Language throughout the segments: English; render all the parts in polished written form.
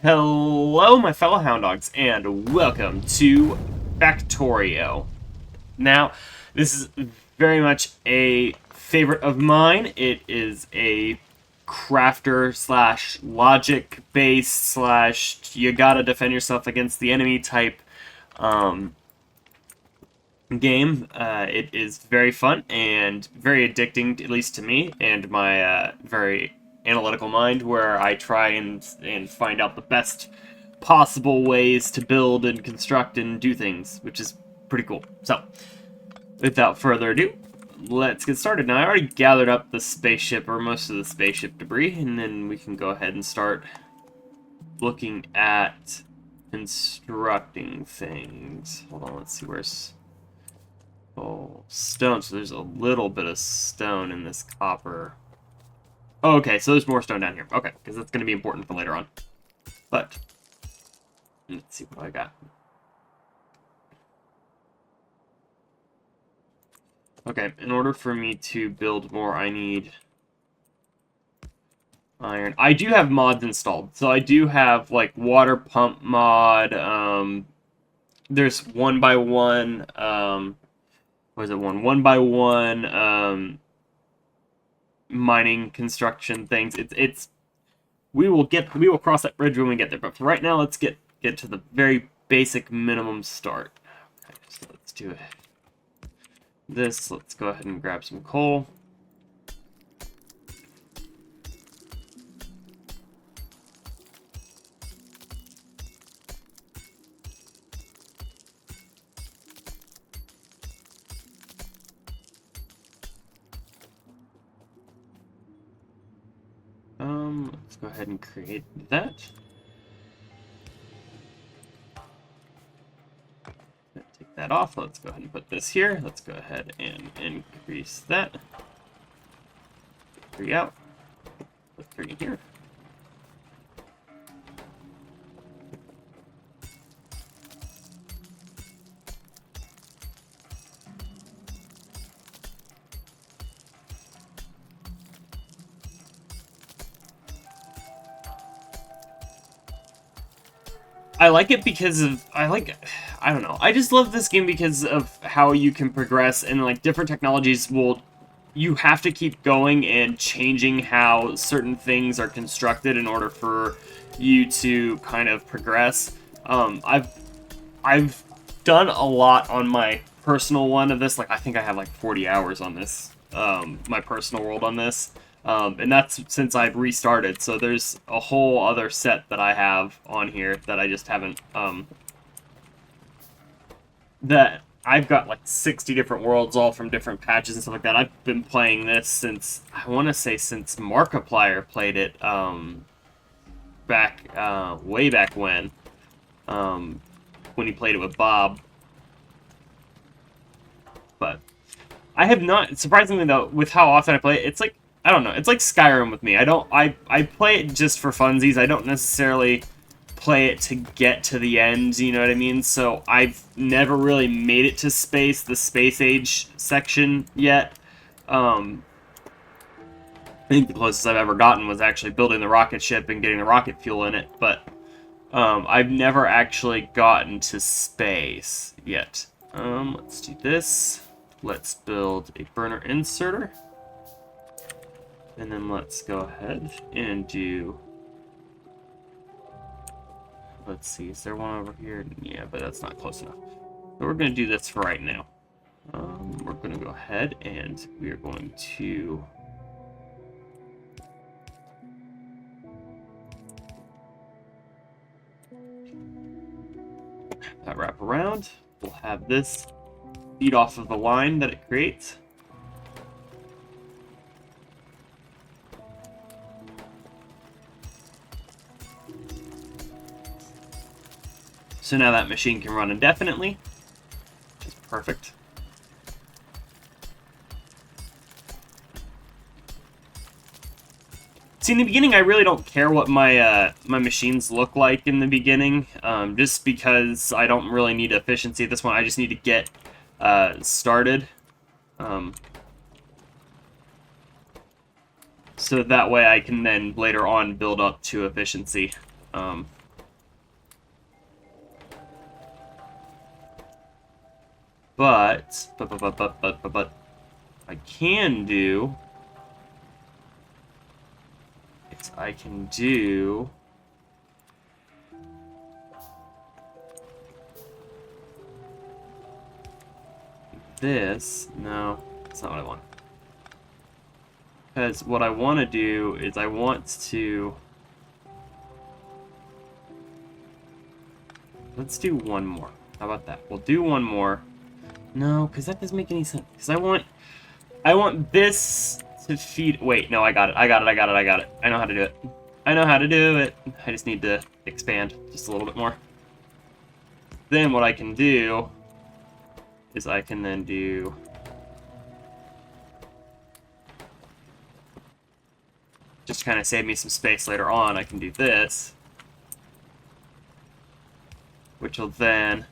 Hello, my fellow hound dogs, and welcome to Factorio. Now, this is very much a favorite of mine. It is a crafter slash logic based slash you gotta defend yourself against the enemy type game. It is very fun and very addicting, at least to me and my very analytical mind, where I try and find out the best possible ways to build and construct and do things, which is pretty cool. So, without further ado, let's get started. Now, I already gathered up the spaceship, or most of the spaceship debris, and then we can go ahead and start looking at constructing things. Hold on, let's see where's... Oh, stone. So there's a little bit of stone in this copper. Oh, okay, so there's more stone down here. Okay, because that's going to be important for later on. But, let's see what I got. Okay, in order for me to build more, I need iron. I do have mods installed. So I do have, like, water pump mod. There's 1x1, was it one by one mining construction things. It's we will cross that bridge when we get there, but for right now let's get to the very basic minimum start. Okay, so let's do this. Let's go ahead and grab some coal. Let's go ahead and create that. Take that off. Let's go ahead and put this here. Let's go ahead and increase that. 3 out. Put 3 in here. I like it because of, I don't know, I just love this game because of how you can progress, and like different technologies will, you have to keep going and changing how certain things are constructed in order for you to kind of progress. I've done a lot on my personal one of this, like I think I have like 40 hours on this, my personal world on this. And that's since I've restarted, so there's a whole other set that I have on here that I just haven't, that I've got like 60 different worlds, all from different patches and stuff like that. I've been playing this since, I want to say since Markiplier played it, way back when he played it with Bob. But I have not, surprisingly though, with how often I play it, it's like, I don't know, it's like Skyrim with me. I play it just for funsies. I don't necessarily play it to get to the end, you know what I mean? So I've never really made it to space, the space age section yet. I think the closest I've ever gotten was actually building the rocket ship and getting the rocket fuel in it, but I've never actually gotten to space yet. Let's do this. Let's build a burner inserter. And then let's go ahead and do... Let's see, is there one over here? Yeah, but that's not close enough. So we're going to do this for right now. We're going to go ahead and we are going to... that wrap around. We'll have this feed off of the line that it creates. So now that machine can run indefinitely, which is perfect. See, in the beginning, I really don't care what my my machines look like in the beginning, just because I don't really need efficiency at this point. I just need to get started. So that way I can then later on build up to efficiency. But I can do is I can do this. No, that's not what I want. Because what I want to do is I want to... Let's do one more. How about that? We'll do one more. No, because that doesn't make any sense. Because I want this to feed... Wait, no, I got it. I got it. I know how to do it. I know how to do it. I just need to expand just a little bit more. Then what I can do is I can then do... Just to kind of save me some space later on, I can do this. Which will then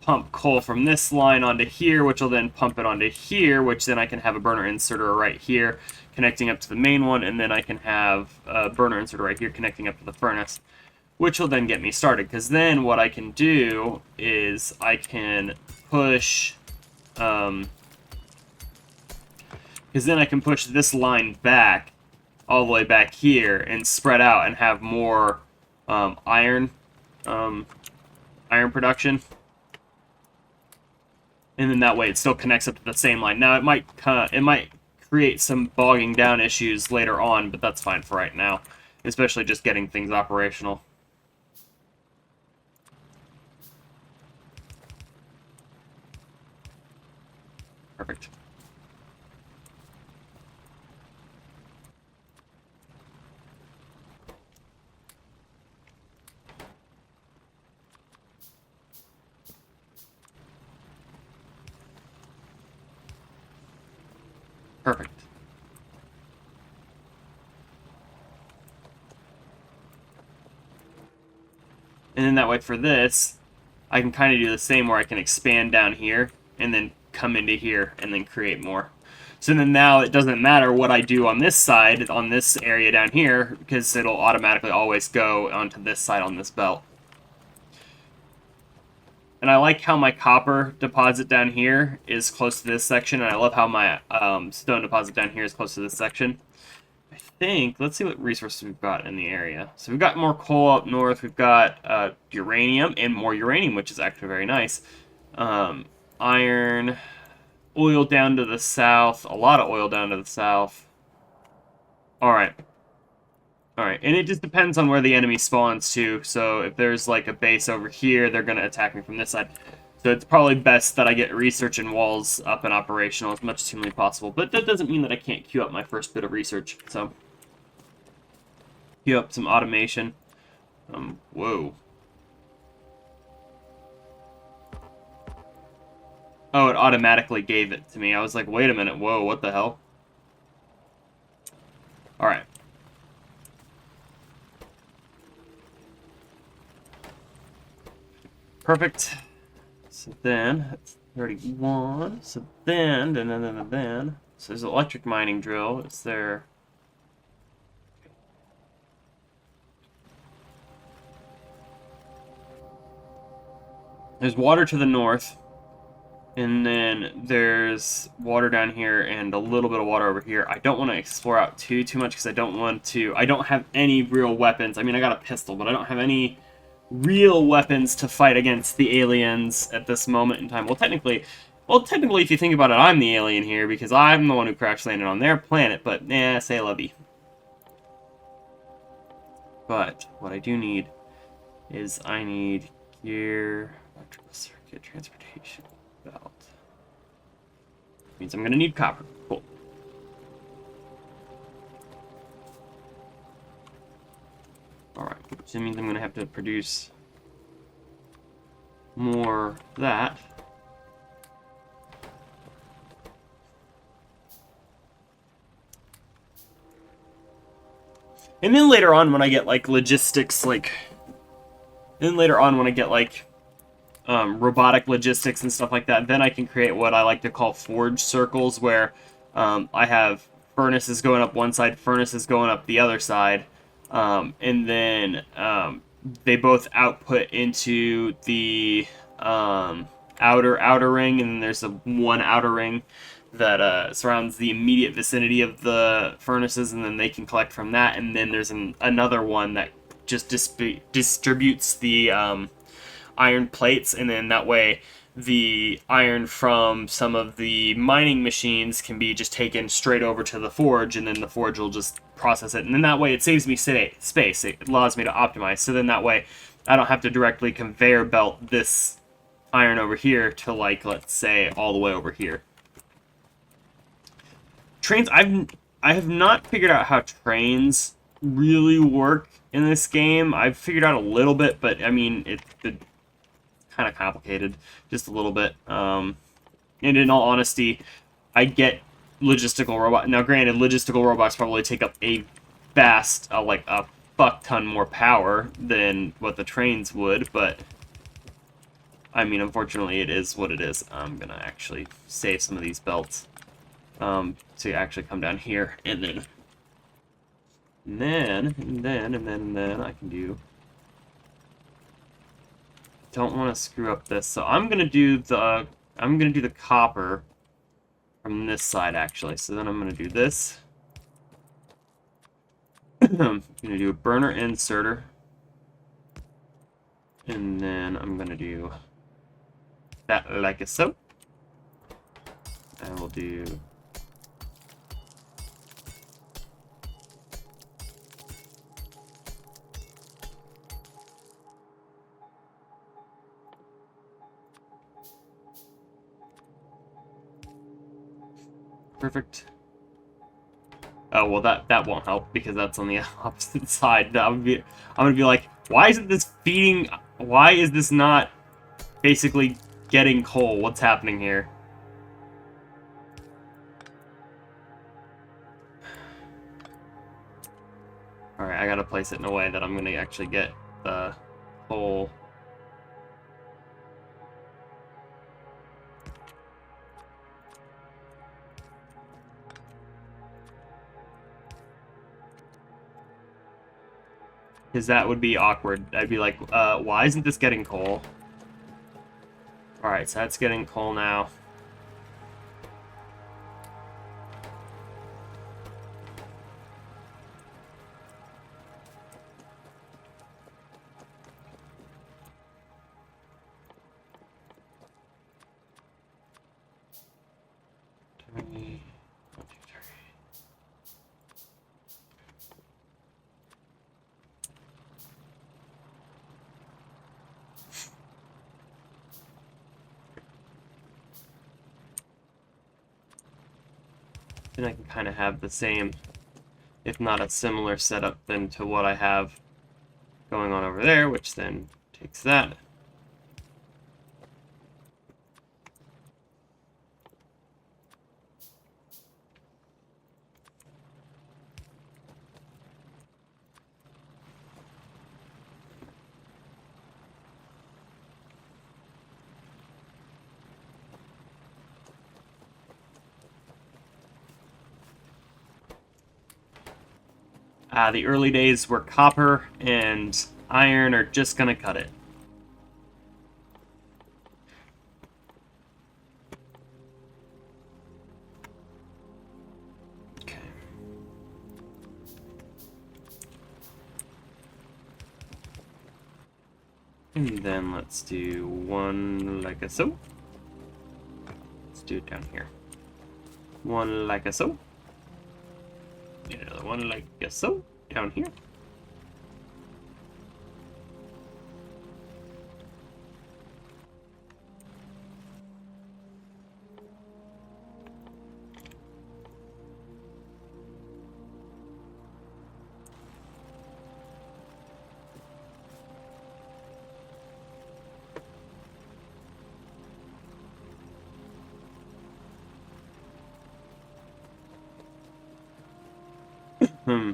pump coal from this line onto here, which will then pump it onto here, which then I can have a burner inserter right here connecting up to the main one, and then I can have a burner inserter right here connecting up to the furnace, which will then get me started. Because then what I can do is I can push... because then I can push this line back, all the way back here, and spread out and have more iron production. And then that way it still connects up to the same line. Now it might create some bogging down issues later on, but that's fine for right now, especially just getting things operational. Perfect. Perfect. And then that way for this, I can kind of do the same where I can expand down here and then come into here and then create more. So then now it doesn't matter what I do on this side, on this area down here, because it'll automatically always go onto this side on this belt. And I like how my copper deposit down here is close to this section, and I love how my stone deposit down here is close to this section. I think, let's see what resources we've got in the area. So we've got more coal up north, we've got uranium, and more uranium, which is actually very nice. Iron, oil down to the south, a lot of oil down to the south. Alright. Alright, and it just depends on where the enemy spawns too, so if there's like a base over here, they're going to attack me from this side. So it's probably best that I get research and walls up and operational as much as humanly possible, but that doesn't mean that I can't queue up my first bit of research, so... Queue up some automation. Whoa. Oh, it automatically gave it to me. I was like, wait a minute, whoa, what the hell? Alright. Perfect. So then, that's 31. So then, so there's an electric mining drill. Is there... There's water to the north. And then there's water down here and a little bit of water over here. I don't want to explore out too much because I don't want to... I don't have any real weapons. I mean, I got a pistol, but I don't have any real weapons to fight against the aliens at this moment in time. Well, technically, if you think about it, I'm the alien here because I'm the one who crash landed on their planet, but say lovey. But what I do need is I need gear, electrical circuit, transportation belt. Means I'm gonna need copper. Cool. Alright, so it means I'm going to have to produce more of that. And then later on when I get, like, logistics, robotic logistics and stuff like that, then I can create what I like to call forge circles, where I have furnaces going up one side, furnaces going up the other side. And then they both output into the outer ring, and then there's a one outer ring that surrounds the immediate vicinity of the furnaces, and then they can collect from that. And then there's another one that just distributes the iron plates, and then that way the iron from some of the mining machines can be just taken straight over to the forge, and then the forge will just process it. And then that way it saves me space. It allows me to optimize. So then that way I don't have to directly conveyor belt this iron over here to, like, let's say, all the way over here. Trains, I have not figured out how trains really work in this game. I've figured out a little bit, but I mean, it's kind of complicated, just a little bit. And in all honesty, I get logistical robot. Now, granted, logistical robots probably take up a vast, like a fuck ton more power than what the trains would, but I mean, unfortunately, it is what it is. I'm gonna actually save some of these belts to actually come down here, and then I can do. Don't want to screw up this, so I'm gonna do the copper from this side actually. So then I'm gonna do this. I'm gonna do a burner inserter, and then I'm gonna do that like so. I will do. Perfect. Oh well, that won't help because that's on the opposite side. I'm gonna be like, why isn't this feeding? Why is this not basically getting coal? What's happening here? All right, I gotta place it in a way that I'm gonna actually get the coal. Because that would be awkward. I'd be like, why isn't this getting coal? Alright, so that's getting coal now. Then I can kind of have the same, if not a similar setup than to what I have going on over there, which then takes that. The early days where copper and iron are just gonna cut it. Okay. And then let's do one like so. Let's do it down here. One like so. And another one like so. Down here. Hmm.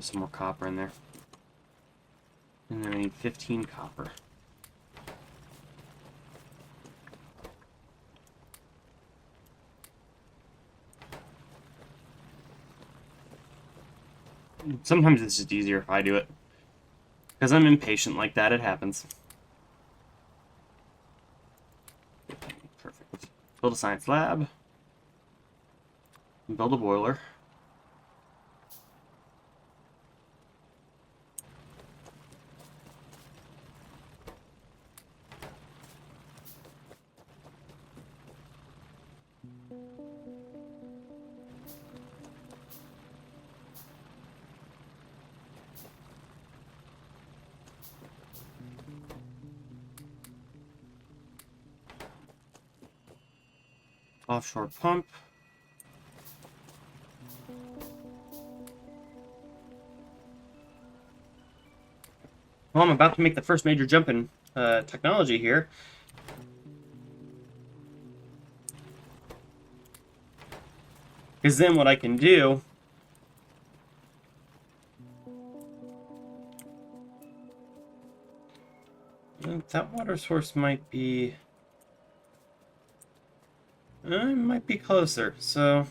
some more copper in there. And then I need 15 copper. Sometimes it's just easier if I do it. Because I'm impatient like that, it happens. Perfect. Build a science lab. Build a boiler. Offshore pump. Well, I'm about to make the first major jump in technology here. Because then what I can do... That water source might be... might be closer, so...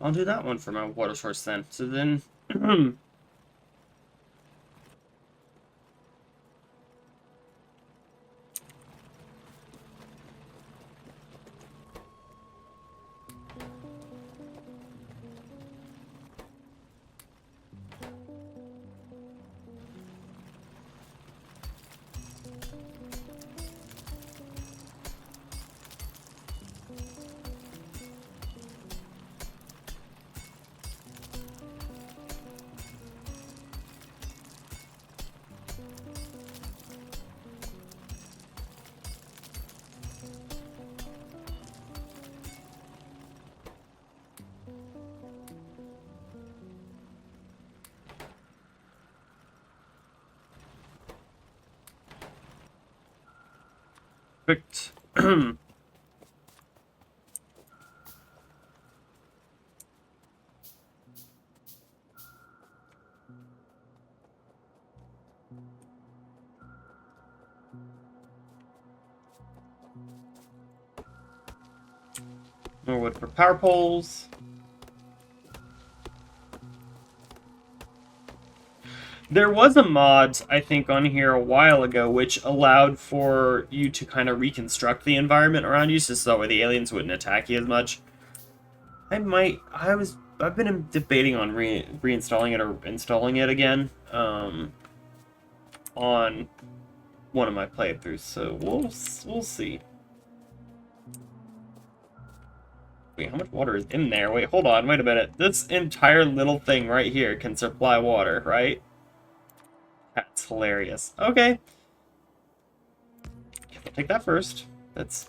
I'll do that one for my water source then. So then... Perfect. More wood for power poles. There was a mod, I think, on here a while ago, which allowed for you to kind of reconstruct the environment around you, so that way the aliens wouldn't attack you as much. I've been debating on reinstalling it or installing it again, on one of my playthroughs, so we'll see. Wait, how much water is in there? Wait, hold on, wait a minute. This entire little thing right here can supply water, right? That's hilarious. Okay. I'll take that first. That's...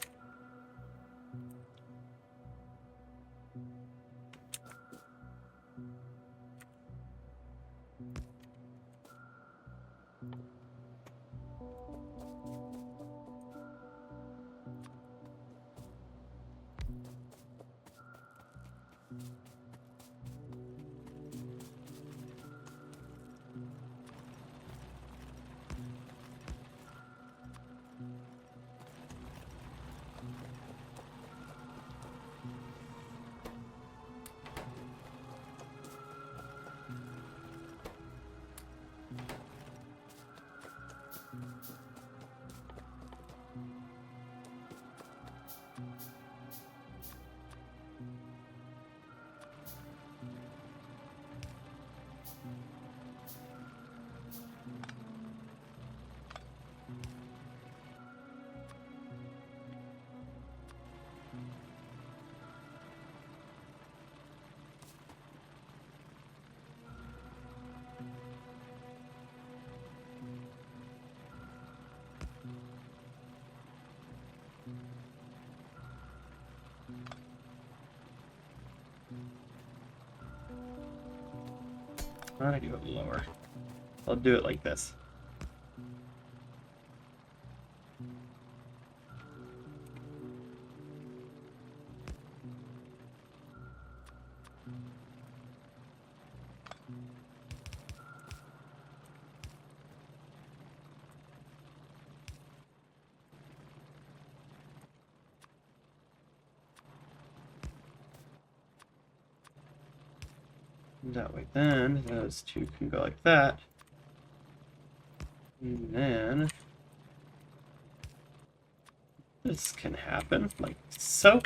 Why don't I do it lower? I'll do it like this. That way then, those two can go like that. And then this can happen, like so.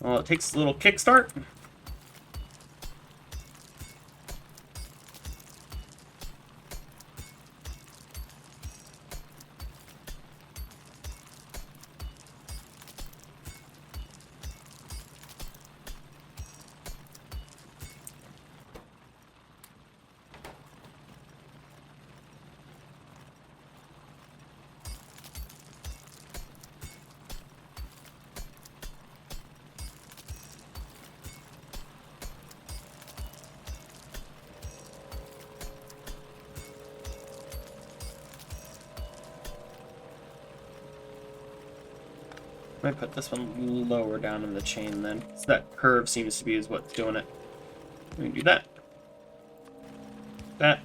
Well, it takes a little kickstart. I might put this one lower down in the chain then. So that curve seems to be is what's doing it. We can do that. That.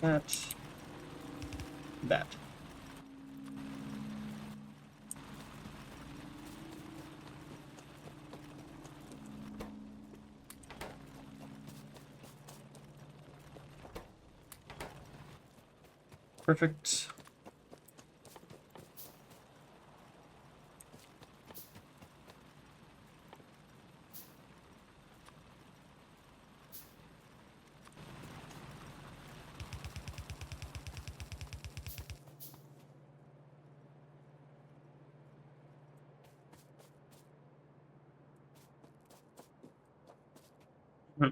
That. That. Perfect. Hmm.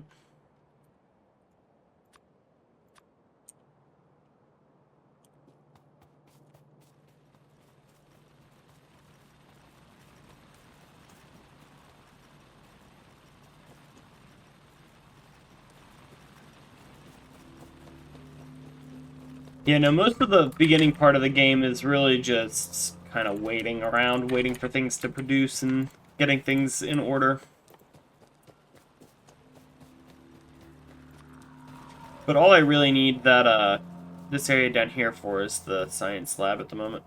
Yeah, no, most of the beginning part of the game is really just kind of waiting around, waiting for things to produce and getting things in order. But all I really need this area down here for is the science lab at the moment.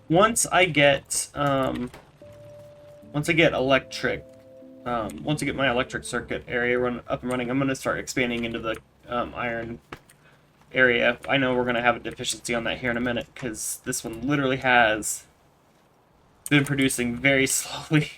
Once I get electric Once I get my electric circuit area up and running, I'm going to start expanding into the iron area. I know we're going to have a deficiency on that here in a minute, because this one literally has been producing very slowly.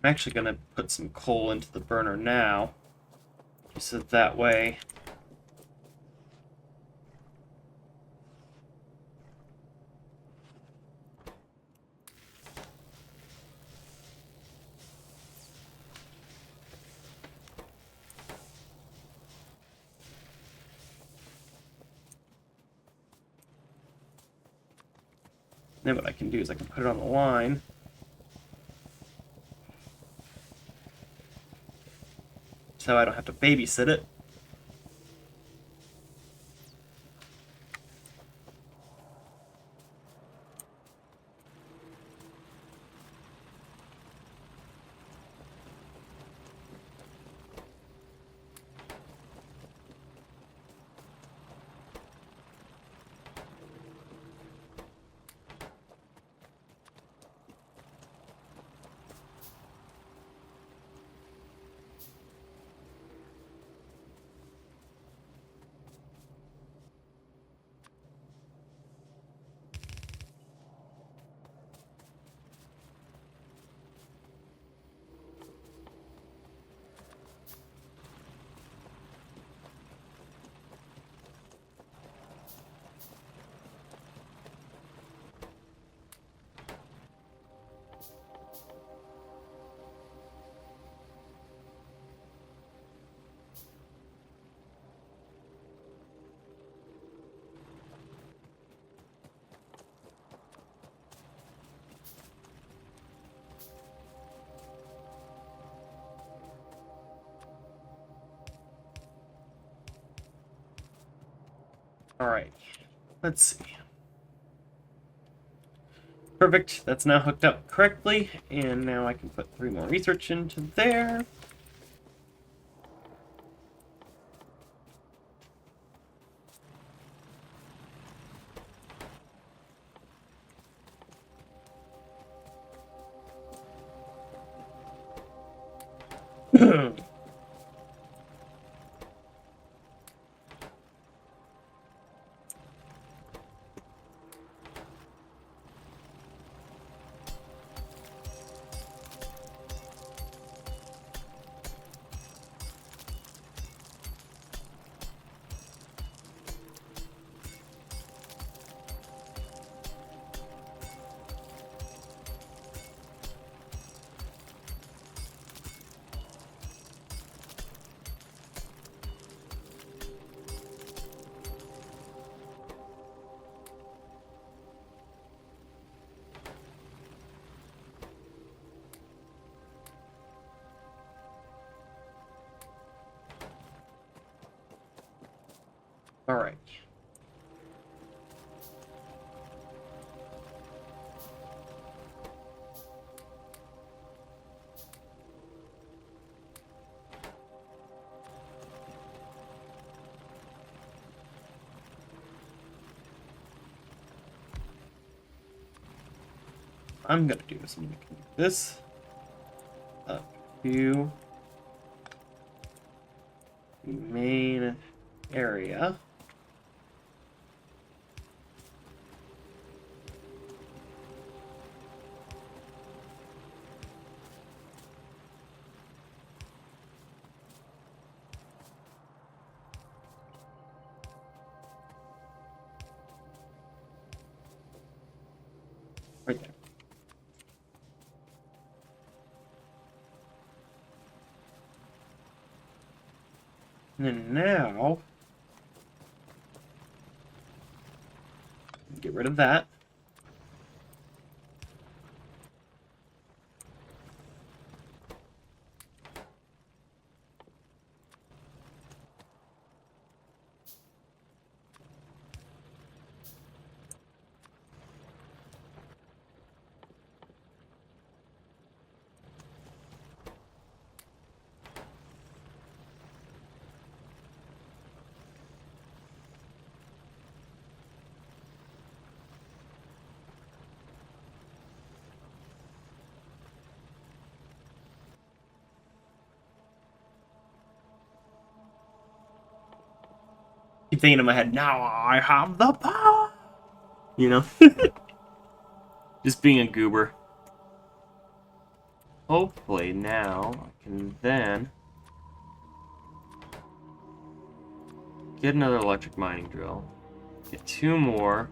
I'm actually going to put some coal into the burner now, just so that way then what I can do is I can put it on the line. So I don't have to babysit it. Alright, let's see. Perfect, that's now hooked up correctly, and now I can put 3 more research into there. Alright. I'm gonna do is I'm gonna do this up to the main area. Right there. And then now, get rid of that. Keep thinking in my head, now I have the power. You know? Just being a goober. Hopefully now I can then get another electric mining drill. Get 2 more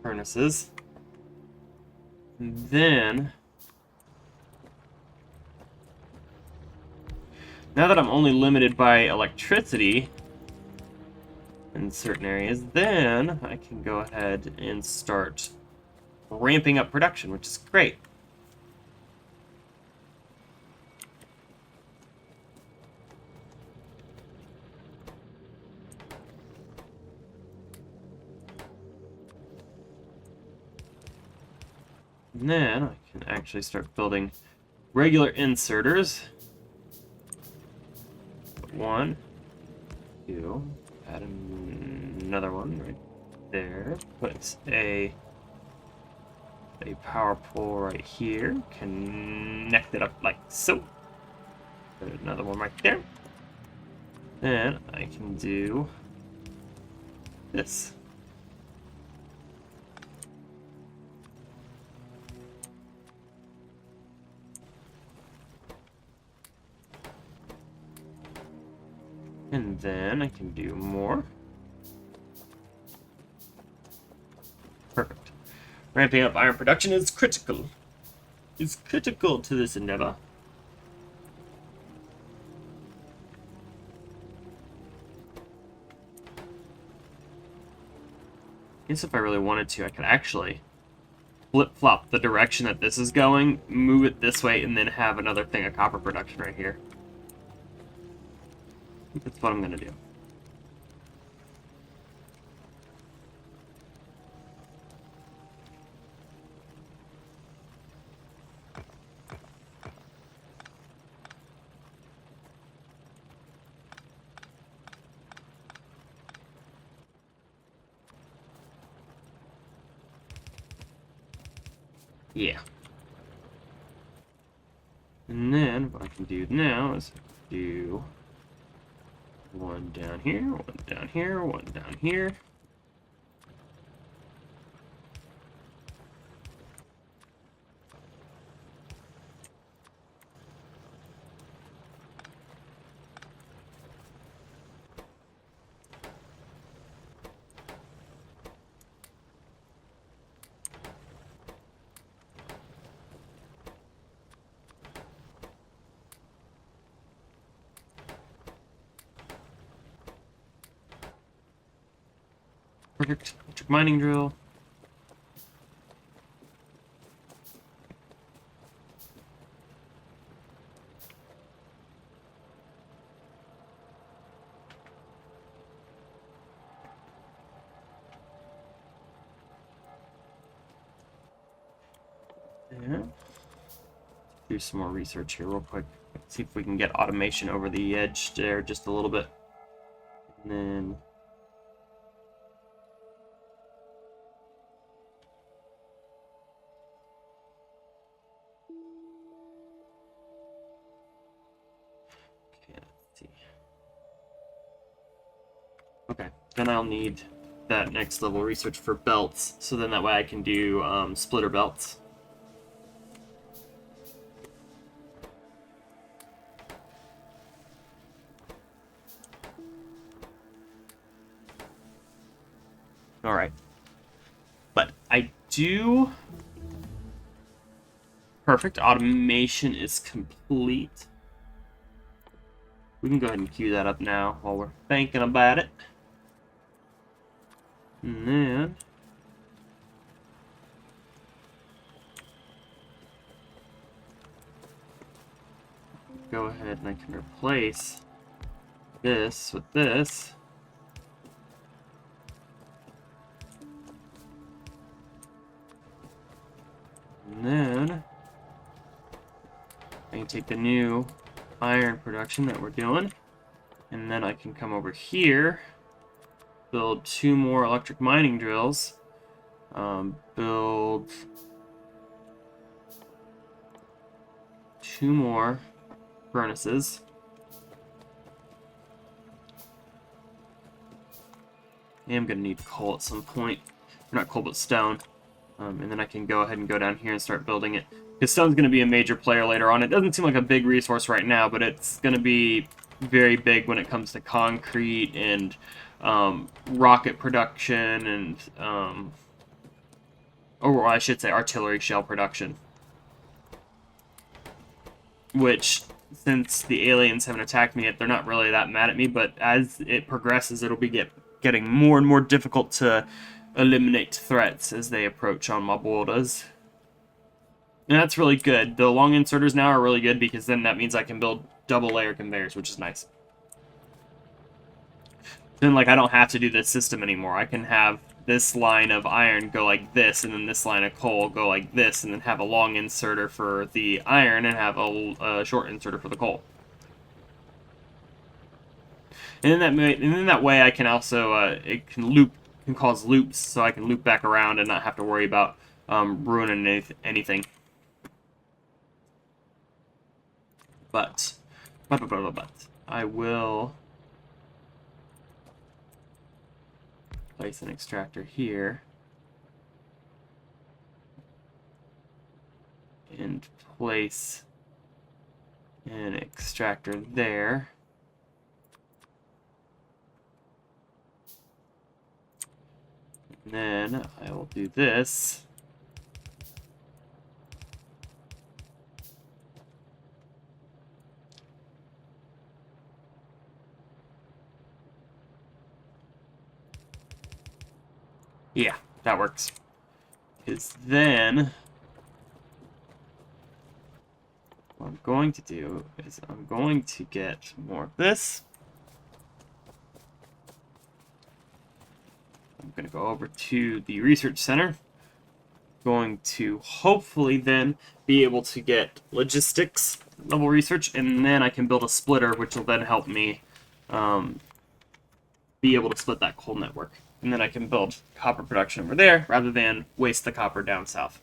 furnaces. And then, now that I'm only limited by electricity in certain areas, then I can go ahead and start ramping up production, which is great. And then I can actually start building regular inserters. 1, 2, add another one right there. Put a power pole right here. Connect it up like so. Put another one right there. Then I can do this. And then I can do more. Perfect. Ramping up iron production is critical. It's critical to this endeavor. I guess if I really wanted to, I could actually flip-flop the direction that this is going, move it this way, and then have another thing of copper production right here. I think that's what I'm going to do. Yeah. And then what I can do now is do one down here, one down here, one down here. Perfect. Electric mining drill. Yeah. Do some more research here real quick. See if we can get automation over the edge there just a little bit. And then okay, let's see. Okay, then I'll need that next level research for belts, so then that way I can do splitter belts. Alright. But I do... Perfect. Automation is complete. We can go ahead and queue that up now while we're thinking about it. And then... go ahead and I can replace this with this. And then I can take the new iron production that we're doing, and then I can come over here, build 2 more electric mining drills, build 2 more furnaces, I am going to need coal at some point. Or not coal, but stone. And then I can go ahead and go down here and start building it. Because stone's going to be a major player later on. It doesn't seem like a big resource right now, but it's going to be very big when it comes to concrete and rocket production and, or I should say artillery shell production. Which, since the aliens haven't attacked me yet, they're not really that mad at me, but as it progresses, it'll be getting more and more difficult to eliminate threats as they approach on my borders. And that's really good. The long inserters now are really good because then that means I can build double layer conveyors, which is nice. Then, like, I don't have to do this system anymore. I can have this line of iron go like this, and then this line of coal go like this, and then have a long inserter for the iron and have a short inserter for the coal. And in that way, I can also it can cause loops, so I can loop back around and not have to worry about ruining anything. But I will place an extractor here and place an extractor there. And then I will do this. Yeah, that works. Because then what I'm going to do is I'm going to get more of this. I'm going to go over to the research center. Going to hopefully then be able to get logistics level research, and then I can build a splitter, which will then help me be able to split that coal network. And then I can build copper production over there, rather than waste the copper down south.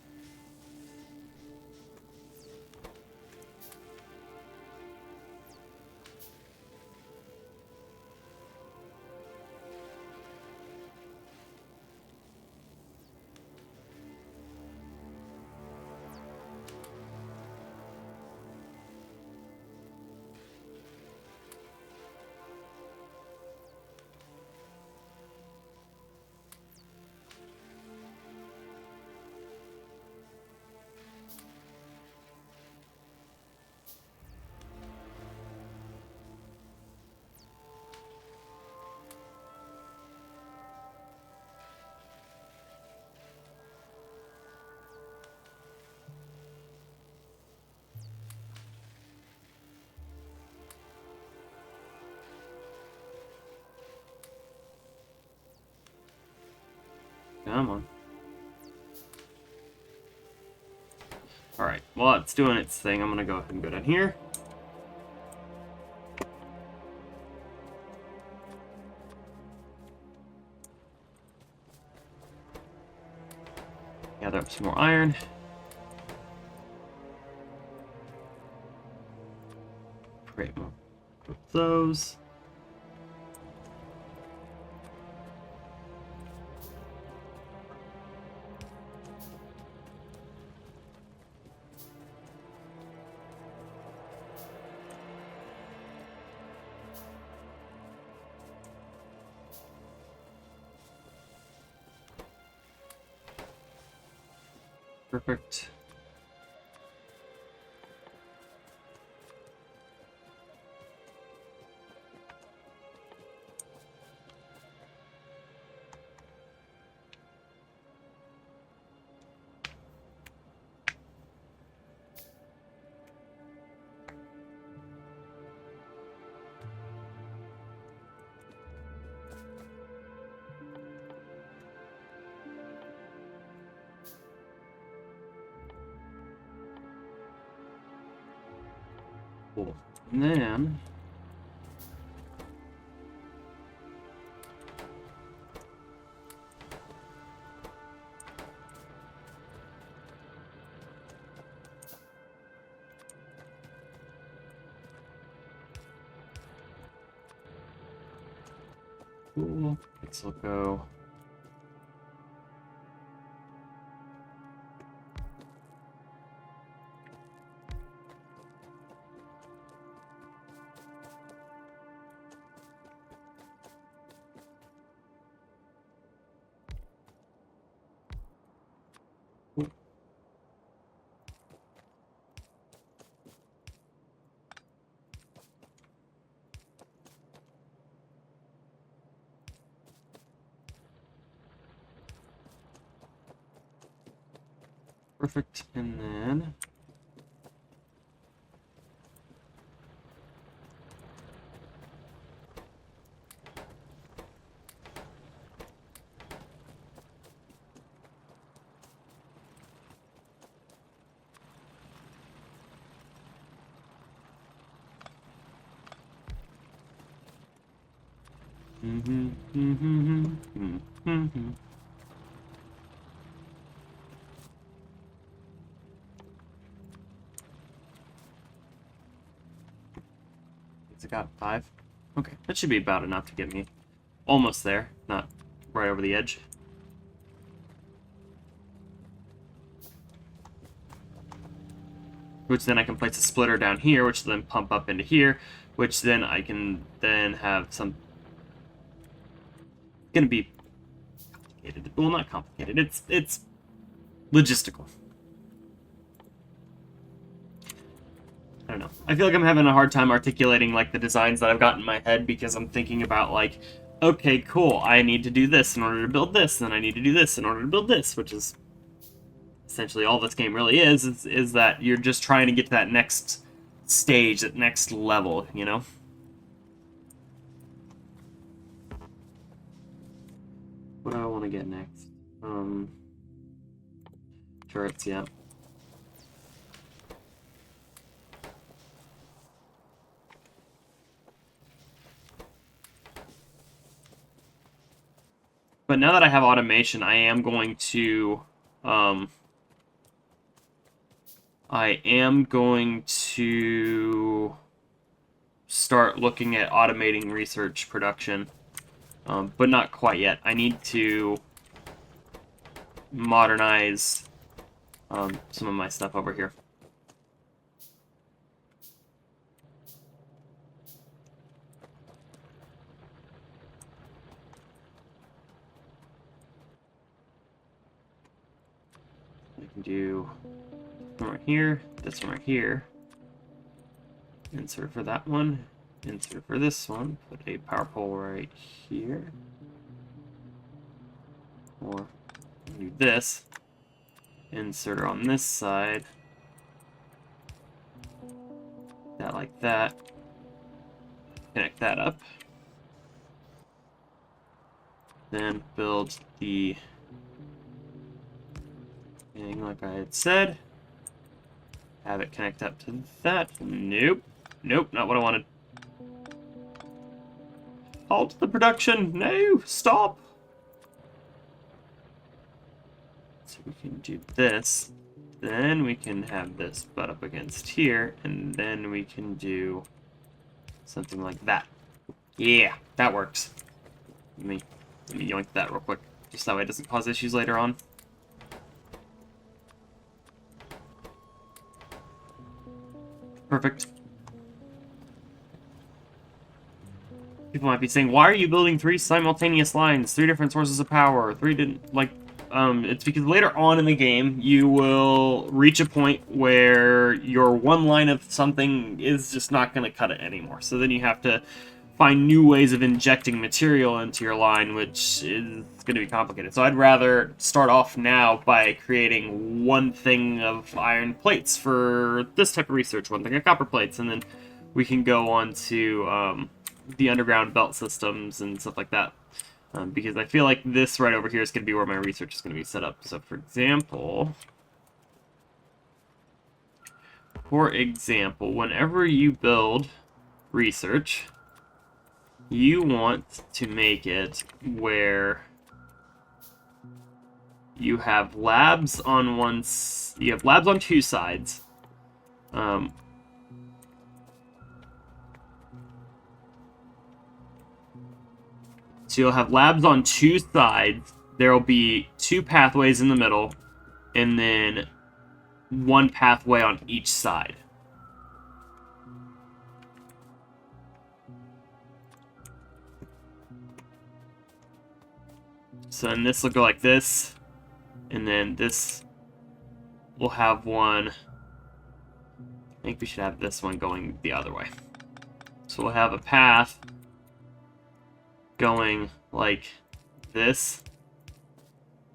Come on. Alright, while it's doing its thing, I'm going to go ahead and go down here. Gather up some more iron. Create more of those. Perfect. Cool. And then Cool. This will go. Perfect, and then it's got 5. Okay, that should be about enough to get me almost there, not right over the edge. Which then I can place a splitter down here, which then pump up into here, which then I can then have some. It's gonna be complicated. Well, not complicated. It's logistical. I don't know. I feel like I'm having a hard time articulating like the designs that I've got in my head because I'm thinking about like, okay, cool. I need to do this in order to build this, and I need to do this in order to build this, which is essentially all this game really is that you're just trying to get to that next stage, that next level, you know? What do I want to get next? Turrets, yeah. But now that I have automation, I am going to start looking at automating research production, but not quite yet. I need to modernize some of my stuff over here. I can do one right here, this one right here. Insert for that one. Insert for this one. Put a power pole right here. Or do this. Insert on this side. That like that. Connect that up. Then build the thing like I had said. Have it connect up to that. Nope. Nope, not what I wanted. Halt the production! No! Stop! So we can do this. Then we can have this butt up against here. And then we can do something like that. Yeah, that works. Let me yoink that real quick. Just that way it doesn't cause issues later on. Perfect. People might be saying, why are you building 3 simultaneous lines? 3 different sources of power. 3 didn't, like, it's because later on in the game, you will reach a point where your one line of something is just not going to cut it anymore. So then you have to find new ways of injecting material into your line, which is going to be complicated. So I'd rather start off now by creating one thing of iron plates for this type of research, one thing of copper plates, and then we can go on to the underground belt systems and stuff like that. Because I feel like this right over here is going to be where my research is going to be set up. So for example, whenever you build research, you want to make it where you have labs on you have labs on 2 sides. So you'll have labs on two sides. There will be two pathways in the middle, and then one pathway on each side. So then this will go like this, and then this will have one. I think we should have this one going the other way. So we'll have a path going like this,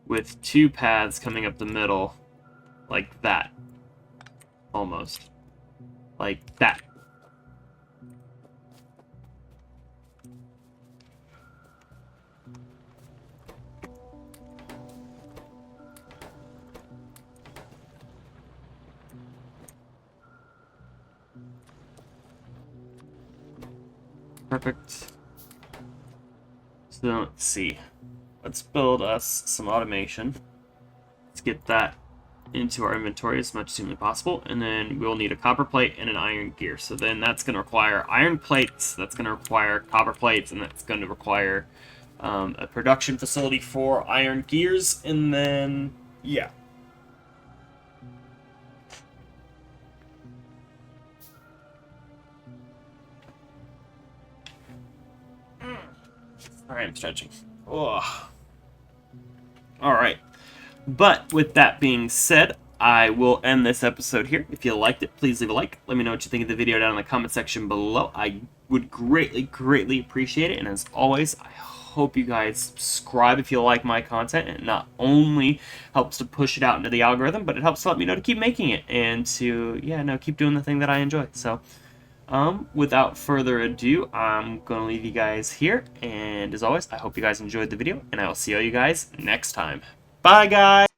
with two paths coming up the middle, like that. Almost. Like that. Perfect. So let's see. Let's build us some automation. Let's get that into our inventory as much as humanly possible, and then we'll need a copper plate and an iron gear. So then that's going to require iron plates, that's going to require copper plates, and that's going to require a production facility for iron gears, and then, yeah. Alright, I'm stretching. Oh. Alright. But with that being said, I will end this episode here. If you liked it, please leave a like. Let me know what you think of the video down in the comment section below. I would greatly, greatly appreciate it. And as always, I hope you guys subscribe if you like my content. It not only helps to push it out into the algorithm, but it helps to let me know to keep making it and to, keep doing the thing that I enjoy. So, without further ado, I'm going to leave you guys here. And as always, I hope you guys enjoyed the video, and I will see all you guys next time. Bye, guys!